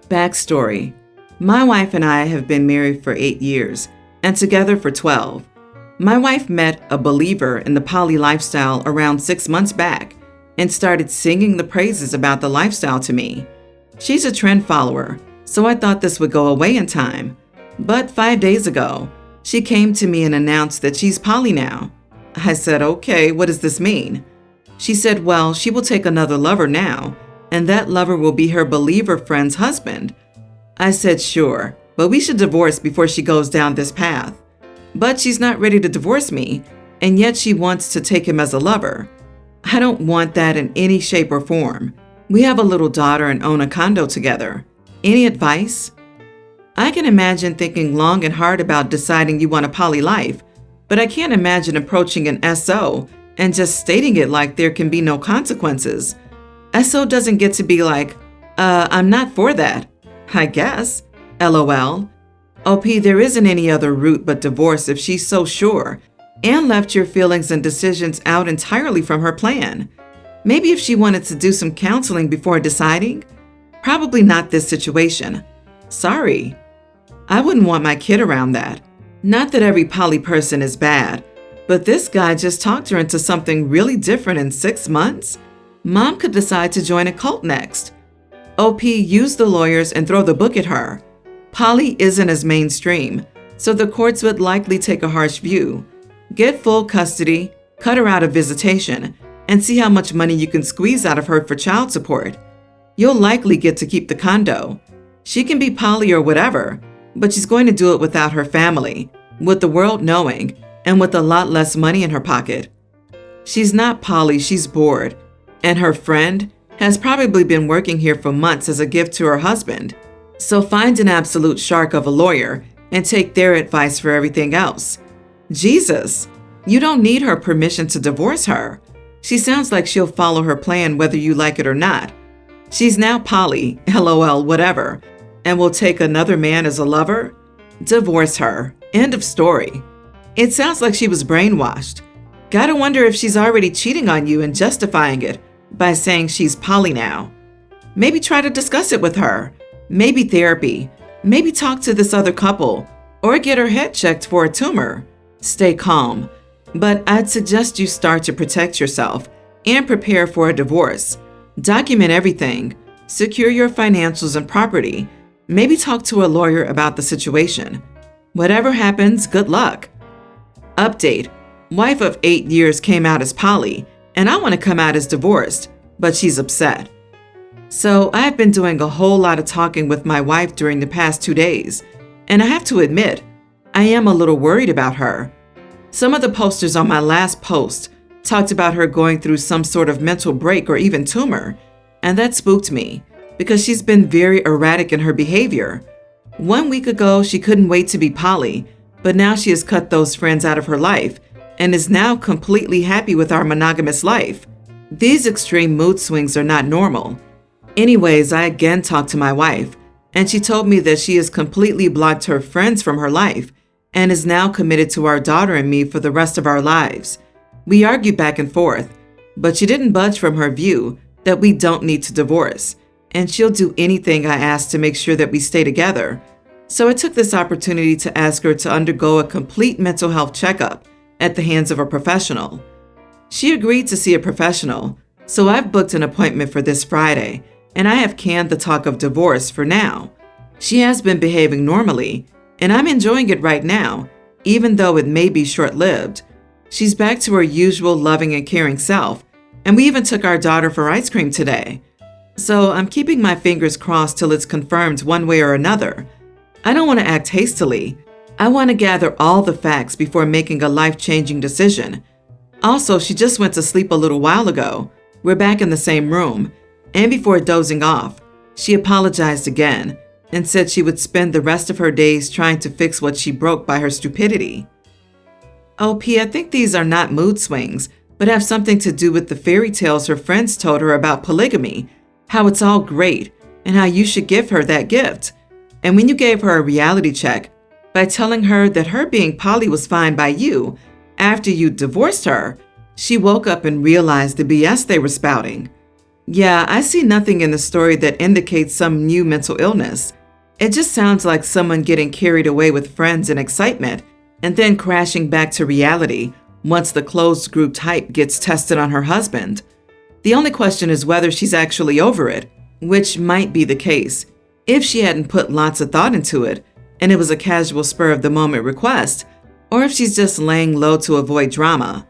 Backstory. My wife and I have been married for 8 years and together for 12. My wife met a believer in the poly lifestyle around 6 months back and started singing the praises about the lifestyle to me. She's a trend follower, so I thought this would go away in time. But 5 days ago, she came to me and announced that she's poly now. I said, okay, what does this mean? She said, well, she will take another lover now, and that lover will be her believer friend's husband. I said, sure, but we should divorce before she goes down this path. But she's not ready to divorce me, and yet she wants to take him as a lover. I don't want that in any shape or form. We have a little daughter and own a condo together. Any advice? I can imagine thinking long and hard about deciding you want a poly life, but I can't imagine approaching an SO and just stating it like there can be no consequences. SO doesn't get to be like, I'm not for that. I guess. LOL. OP, there isn't any other route but divorce if she's so sure, and left your feelings and decisions out entirely from her plan. Maybe if she wanted to do some counseling before deciding? Probably not this situation. Sorry. I wouldn't want my kid around that. Not that every poly person is bad, but this guy just talked her into something really different in 6 months. Mom could decide to join a cult next. OP, use the lawyers and throw the book at her. Poly isn't as mainstream, so the courts would likely take a harsh view. Get full custody, cut her out of visitation, and see how much money you can squeeze out of her for child support. You'll likely get to keep the condo. She can be poly or whatever, but she's going to do it without her family, with the world knowing, and with a lot less money in her pocket. She's not poly, she's bored, and her friend has probably been working here for months as a gift to her husband. So find an absolute shark of a lawyer and take their advice for everything else. Jesus, you don't need her permission to divorce her. She sounds like she'll follow her plan whether you like it or not. She's now poly, LOL, whatever, and will take another man as a lover? Divorce her. End of story. It sounds like she was brainwashed. Gotta wonder if she's already cheating on you and justifying it by saying she's poly now. Maybe try to discuss it with her. Maybe therapy. Maybe talk to this other couple or get her head checked for a tumor. Stay calm, but I'd suggest you start to protect yourself and prepare for a divorce. Document everything. Secure your financials and property. Maybe talk to a lawyer about the situation. Whatever happens, good luck. Update. Wife of 8 years came out as poly, and I want to come out as divorced, but she's upset. So I've been doing a whole lot of talking with my wife during the past 2 days, and I have to admit, I am a little worried about her. Some of the posters on my last post talked about her going through some sort of mental break or even tumor, and that spooked me because she's been very erratic in her behavior. 1 week ago, she couldn't wait to be poly, but now she has cut those friends out of her life and is now completely happy with our monogamous life. These extreme mood swings are not normal. Anyways, I again talked to my wife, and she told me that she has completely blocked her friends from her life and is now committed to our daughter and me for the rest of our lives. We argued back and forth, but she didn't budge from her view that we don't need to divorce, and she'll do anything I ask to make sure that we stay together. So I took this opportunity to ask her to undergo a complete mental health checkup at the hands of a professional. She agreed to see a professional, so I've booked an appointment for this Friday, and I have canned the talk of divorce for now. She has been behaving normally, and I'm enjoying it right now, even though it may be short-lived. She's back to her usual loving and caring self, and we even took our daughter for ice cream today. So I'm keeping my fingers crossed till it's confirmed one way or another. I don't want to act hastily. I want to gather all the facts before making a life-changing decision. Also, she just went to sleep a little while ago. We're back in the same room, and before dozing off, she apologized again and said she would spend the rest of her days trying to fix what she broke by her stupidity. OP, I think these are not mood swings, but have something to do with the fairy tales her friends told her about polygamy, how it's all great, and how you should give her that gift. And when you gave her a reality check by telling her that her being poly was fine by you after you divorced her, she woke up and realized the BS they were spouting. Yeah, I see nothing in the story that indicates some new mental illness. It just sounds like someone getting carried away with friends and excitement and then crashing back to reality once the closed group type gets tested on her husband. The only question is whether she's actually over it, which might be the case if she hadn't put lots of thought into it and it was a casual spur of the moment request, or if she's just laying low to avoid drama.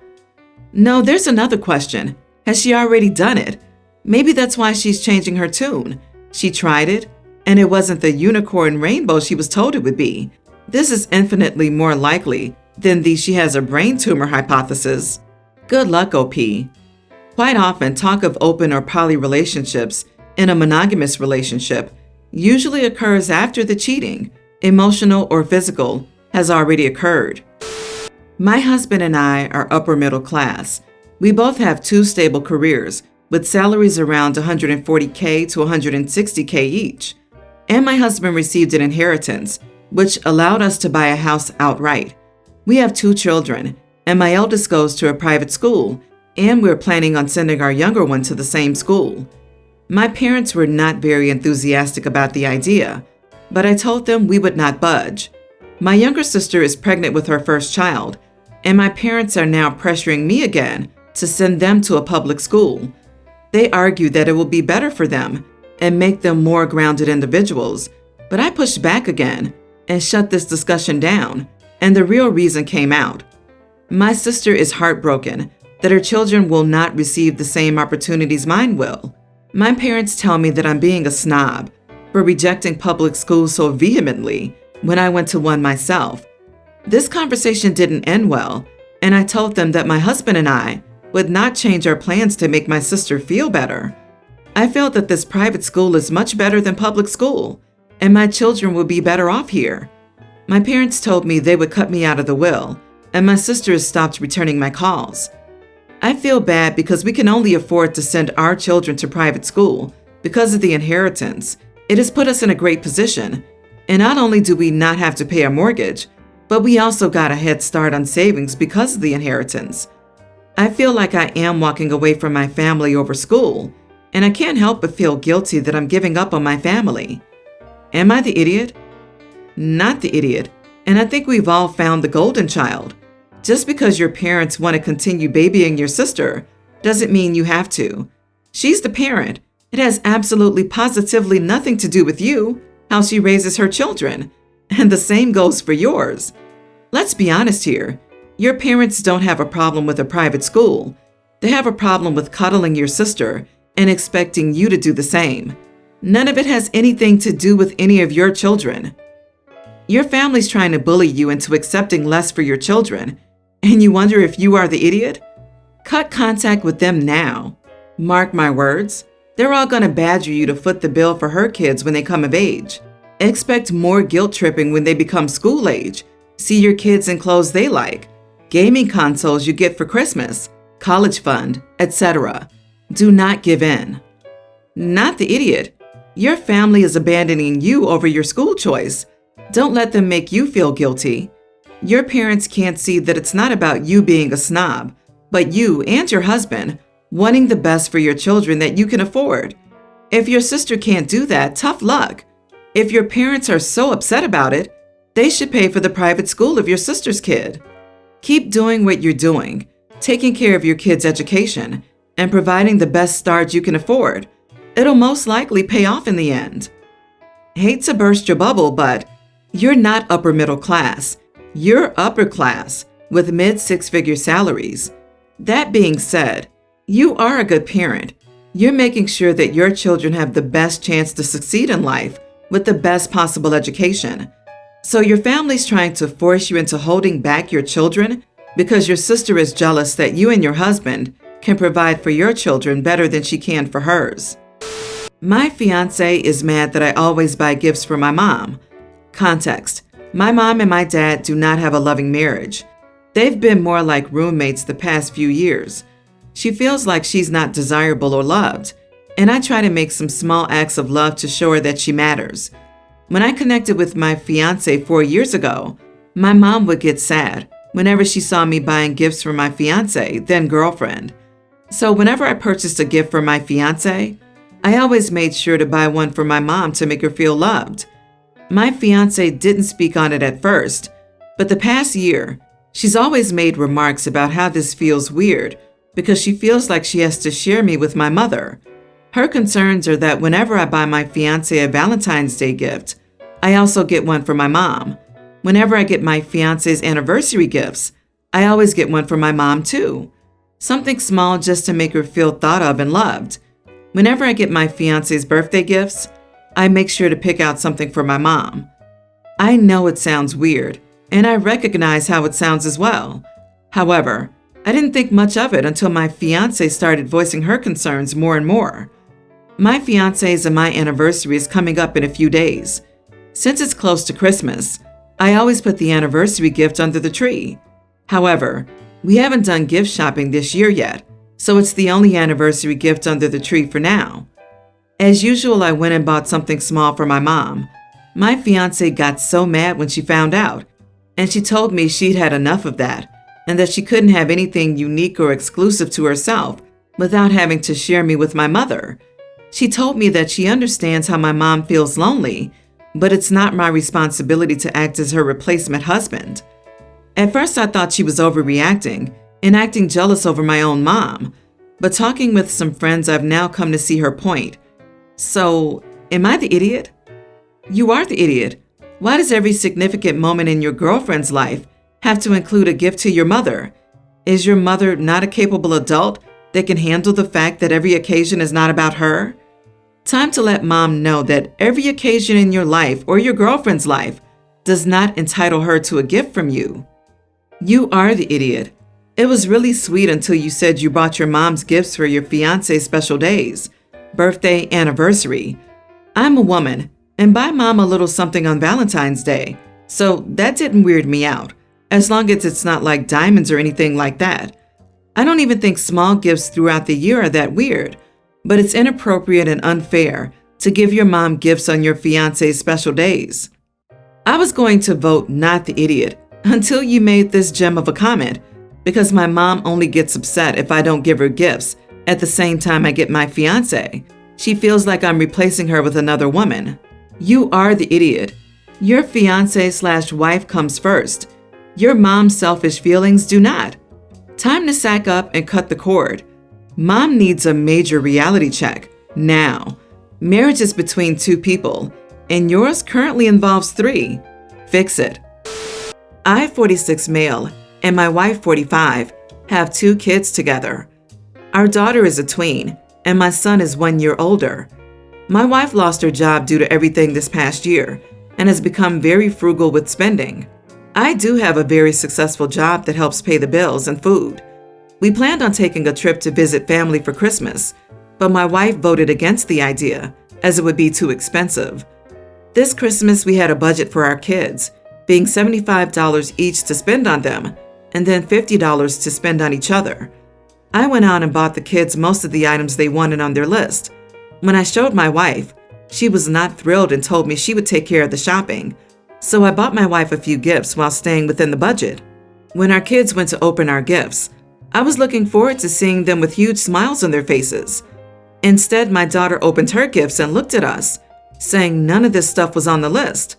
No, there's another question. Has she already done it? Maybe that's why she's changing her tune. She tried it, and it wasn't the unicorn rainbow she was told it would be. This is infinitely more likely than the she has a brain tumor hypothesis. Good luck, OP. Quite often, talk of open or poly relationships in a monogamous relationship usually occurs after the cheating, emotional or physical, has already occurred. My husband and I are upper middle class. We both have two stable careers with salaries around $140K to $160K each. And my husband received an inheritance, which allowed us to buy a house outright. We have two children, and my eldest goes to a private school, and we're planning on sending our younger one to the same school. My parents were not very enthusiastic about the idea, but I told them we would not budge. My younger sister is pregnant with her first child, and my parents are now pressuring me again to send them to a public school. They argue that it will be better for them and make them more grounded individuals, but I pushed back again and shut this discussion down, and the real reason came out. My sister is heartbroken that her children will not receive the same opportunities mine will. My parents tell me that I'm being a snob for rejecting public schools so vehemently when I went to one myself. This conversation didn't end well, and I told them that my husband and I would not change our plans to make my sister feel better. I felt that this private school is much better than public school, and my children would be better off here. My parents told me they would cut me out of the will, and my sister has stopped returning my calls. I feel bad because we can only afford to send our children to private school because of the inheritance. It has put us in a great position, and not only do we not have to pay a mortgage, but we also got a head start on savings because of the inheritance. I feel like I am walking away from my family over school, and I can't help but feel guilty that I'm giving up on my family. Am I the idiot? Not the idiot, and I think we've all found the golden child. Just because your parents want to continue babying your sister doesn't mean you have to. She's the parent. It has absolutely positively nothing to do with you, how she raises her children, and the same goes for yours. Let's be honest here. Your parents don't have a problem with a private school. They have a problem with cuddling your sister and expecting you to do the same. None of it has anything to do with any of your children. Your family's trying to bully you into accepting less for your children, and you wonder if you are the idiot? Cut contact with them now. Mark my words, they're all going to badger you to foot the bill for her kids when they come of age. Expect more guilt tripping when they become school age. See your kids in clothes they like, gaming consoles you get for Christmas, college fund, etc. Do not give in. Not the idiot. Your family is abandoning you over your school choice. Don't let them make you feel guilty. Your parents can't see that it's not about you being a snob, but you and your husband wanting the best for your children that you can afford. If your sister can't do that, tough luck. If your parents are so upset about it, they should pay for the private school of your sister's kid. Keep doing what you're doing, taking care of your kid's education, and providing the best start you can afford. It'll most likely pay off in the end. Hate to burst your bubble, but you're not upper middle class. You're upper class with mid-six-figure salaries. That being said, you are a good parent. You're making sure that your children have the best chance to succeed in life with the best possible education. So your family's trying to force you into holding back your children because your sister is jealous that you and your husband can provide for your children better than she can for hers. My fiance is mad that I always buy gifts for my mom. Context: my mom and my dad do not have a loving marriage. They've been more like roommates the past few years. She feels like she's not desirable or loved, and I try to make some small acts of love to show her that she matters. When I connected with my fiance 4 years ago, my mom would get sad whenever she saw me buying gifts for my fiance, then girlfriend. So whenever I purchased a gift for my fiance, I always made sure to buy one for my mom to make her feel loved. My fiance didn't speak on it at first, but the past year, she's always made remarks about how this feels weird because she feels like she has to share me with my mother. Her concerns are that whenever I buy my fiance a Valentine's Day gift, I also get one for my mom. Whenever I get my fiance's anniversary gifts, I always get one for my mom too. Something small just to make her feel thought of and loved. Whenever I get my fiance's birthday gifts, I make sure to pick out something for my mom. I know it sounds weird, and I recognize how it sounds as well. However, I didn't think much of it until my fiance started voicing her concerns more and more. My fiance's and my anniversary is coming up in a few days. Since it's close to Christmas, I always put the anniversary gift under the tree. However, we haven't done gift shopping this year yet, so it's the only anniversary gift under the tree for now. As usual, I went and bought something small for my mom. My fiance got so mad when she found out, and she told me she'd had enough of that, and that she couldn't have anything unique or exclusive to herself without having to share me with my mother. She told me that she understands how my mom feels lonely, but it's not my responsibility to act as her replacement husband. At first, I thought she was overreacting and acting jealous over my own mom, but talking with some friends, I've now come to see her point. So, am I the idiot? You are the idiot. Why does every significant moment in your girlfriend's life have to include a gift to your mother? Is your mother not a capable adult that can handle the fact that every occasion is not about her? Time to let mom know that every occasion in your life or your girlfriend's life does not entitle her to a gift from you. You are the idiot. It was really sweet until you said you bought your mom's gifts for your fiance's special days, birthday, anniversary. I'm a woman and buy mom a little something on Valentine's Day, so that didn't weird me out, as long as it's not like diamonds or anything like that. I don't even think small gifts throughout the year are that weird, but it's inappropriate and unfair to give your mom gifts on your fiance's special days. I was going to vote not the idiot until you made this gem of a comment, because my mom only gets upset if I don't give her gifts at the same time I get my fiance. She feels like I'm replacing her with another woman. You are the idiot. Your fiance/wife comes first. Your mom's selfish feelings do not. Time to sack up and cut the cord. Mom needs a major reality check now. Marriage is between two people, and yours currently involves three. Fix it. I, 46 male, and my wife, 45, have 2 kids together. Our daughter is a tween, and my son is 1 year older. My wife lost her job due to everything this past year and has become very frugal with spending. I do have a very successful job that helps pay the bills and food. We planned on taking a trip to visit family for Christmas, but my wife voted against the idea as it would be too expensive. This Christmas, we had a budget for our kids, being $75 each to spend on them, and then $50 to spend on each other. I went out and bought the kids most of the items they wanted on their list. When I showed my wife, she was not thrilled and told me she would take care of the shopping. So I bought my wife a few gifts while staying within the budget. When our kids went to open our gifts, I was looking forward to seeing them with huge smiles on their faces. Instead, my daughter opened her gifts and looked at us, saying none of this stuff was on the list.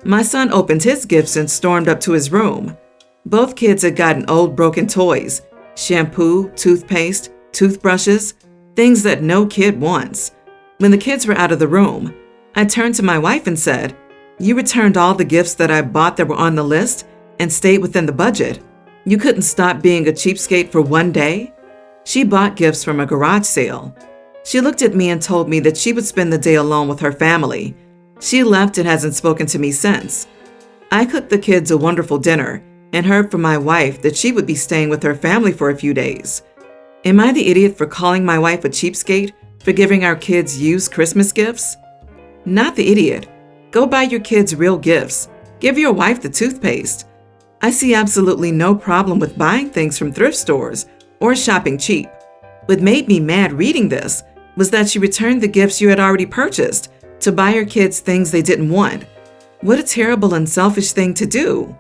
My son opened his gifts and stormed up to his room. Both kids had gotten old broken toys, shampoo, toothpaste, toothbrushes, things that no kid wants. When the kids were out of the room, I turned to my wife and said, "You returned all the gifts that I bought that were on the list and stayed within the budget. You couldn't stop being a cheapskate for 1 day?" She bought gifts from a garage sale. She looked at me and told me that she would spend the day alone with her family. She left and hasn't spoken to me since. I cooked the kids a wonderful dinner and heard from my wife that she would be staying with her family for a few days. Am I the idiot for calling my wife a cheapskate for giving our kids used Christmas gifts? Not the idiot. Go buy your kids real gifts. Give your wife the toothpaste. I see absolutely no problem with buying things from thrift stores or shopping cheap. What made me mad reading this was that she returned the gifts you had already purchased to buy her kids things they didn't want. What a terrible and selfish thing to do.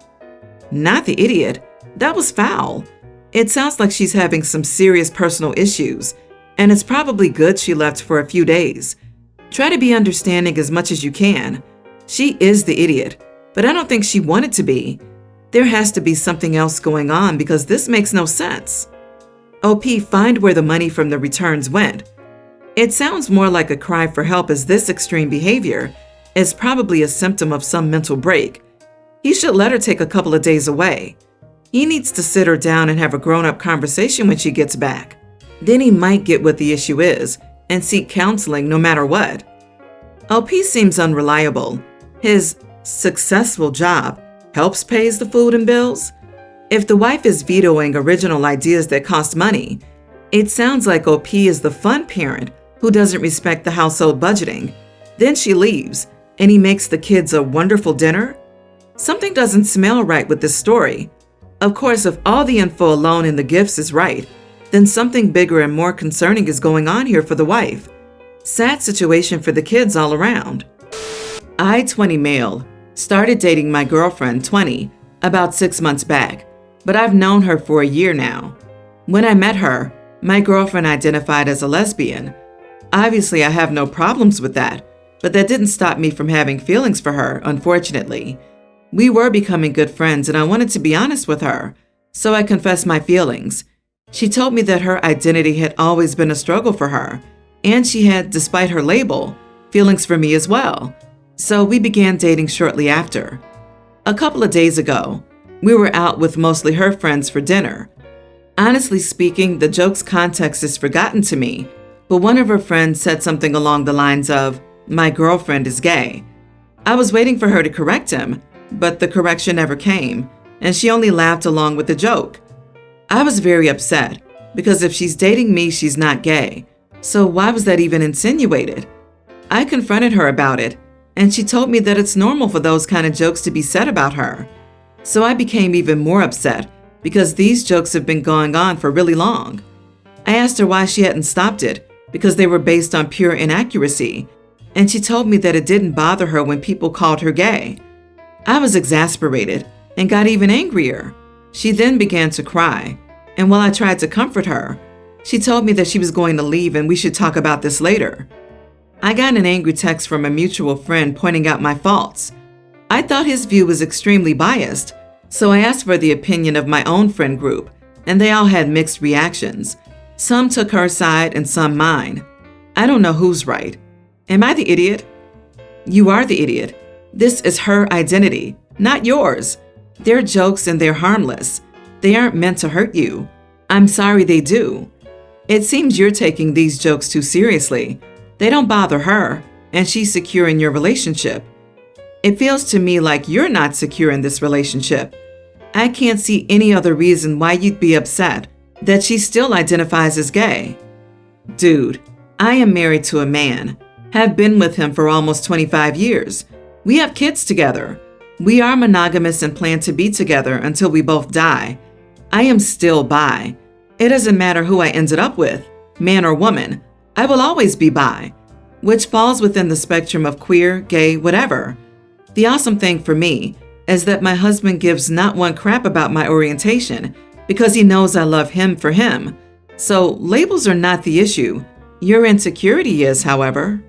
Not the idiot. That was foul. It sounds like she's having some serious personal issues, and it's probably good she left for a few days. Try to be understanding as much as you can. She is the idiot, but I don't think she wanted to be. There has to be something else going on because this makes no sense. OP, find where the money from the returns went. It sounds more like a cry for help, as this extreme behavior is probably a symptom of some mental break. He should let her take a couple of days away. He needs to sit her down and have a grown-up conversation when she gets back. Then he might get what the issue is and seek counseling no matter what. OP seems unreliable. His successful job helps pays the food and bills. If the wife is vetoing original ideas that cost money, it sounds like OP is the fun parent who doesn't respect the household budgeting. Then she leaves, and he makes the kids a wonderful dinner? Something doesn't smell right with this story. Of course, if all the info alone in the gifts is right, then something bigger and more concerning is going on here for the wife. Sad situation for the kids all around. I, 20 male, started dating my girlfriend, 20, about 6 months back, but I've known her for a year now. When I met her, my girlfriend identified as a lesbian. Obviously, I have no problems with that, but that didn't stop me from having feelings for her, unfortunately. We were becoming good friends, and I wanted to be honest with her, so I confessed my feelings. She told me that her identity had always been a struggle for her, and she had, despite her label, feelings for me as well. So we began dating shortly after. A couple of days ago, we were out with mostly her friends for dinner. Honestly speaking, the joke's context is forgotten to me, but one of her friends said something along the lines of, "My girlfriend is gay." I was waiting for her to correct him, but the correction never came, and she only laughed along with the joke. I was very upset, because if she's dating me, she's not gay. So why was that even insinuated? I confronted her about it, and she told me that it's normal for those kind of jokes to be said about her. So I became even more upset, because these jokes have been going on for really long. I asked her why she hadn't stopped it, because they were based on pure inaccuracy, and she told me that it didn't bother her when people called her gay. I was exasperated and got even angrier. She then began to cry, and while I tried to comfort her, she told me that she was going to leave and we should talk about this later. I got an angry text from a mutual friend pointing out my faults. I thought his view was extremely biased, so I asked for the opinion of my own friend group, and they all had mixed reactions. Some took her side and some mine. I don't know who's right. Am I the idiot? You are the idiot. This is her identity, not yours. They're jokes and they're harmless. They aren't meant to hurt you. I'm sorry they do. It seems you're taking these jokes too seriously. They don't bother her, and she's secure in your relationship. It feels to me like you're not secure in this relationship. I can't see any other reason why you'd be upset that she still identifies as gay. Dude, I am married to a man. Have been with him for almost 25 years. We have kids together. We are monogamous and plan to be together until we both die. I am still bi. It doesn't matter who I ended up with, man or woman. I will always be bi, which falls within the spectrum of queer, gay, whatever. The awesome thing for me is that my husband gives not one crap about my orientation because he knows I love him for him. So labels are not the issue. Your insecurity is, however.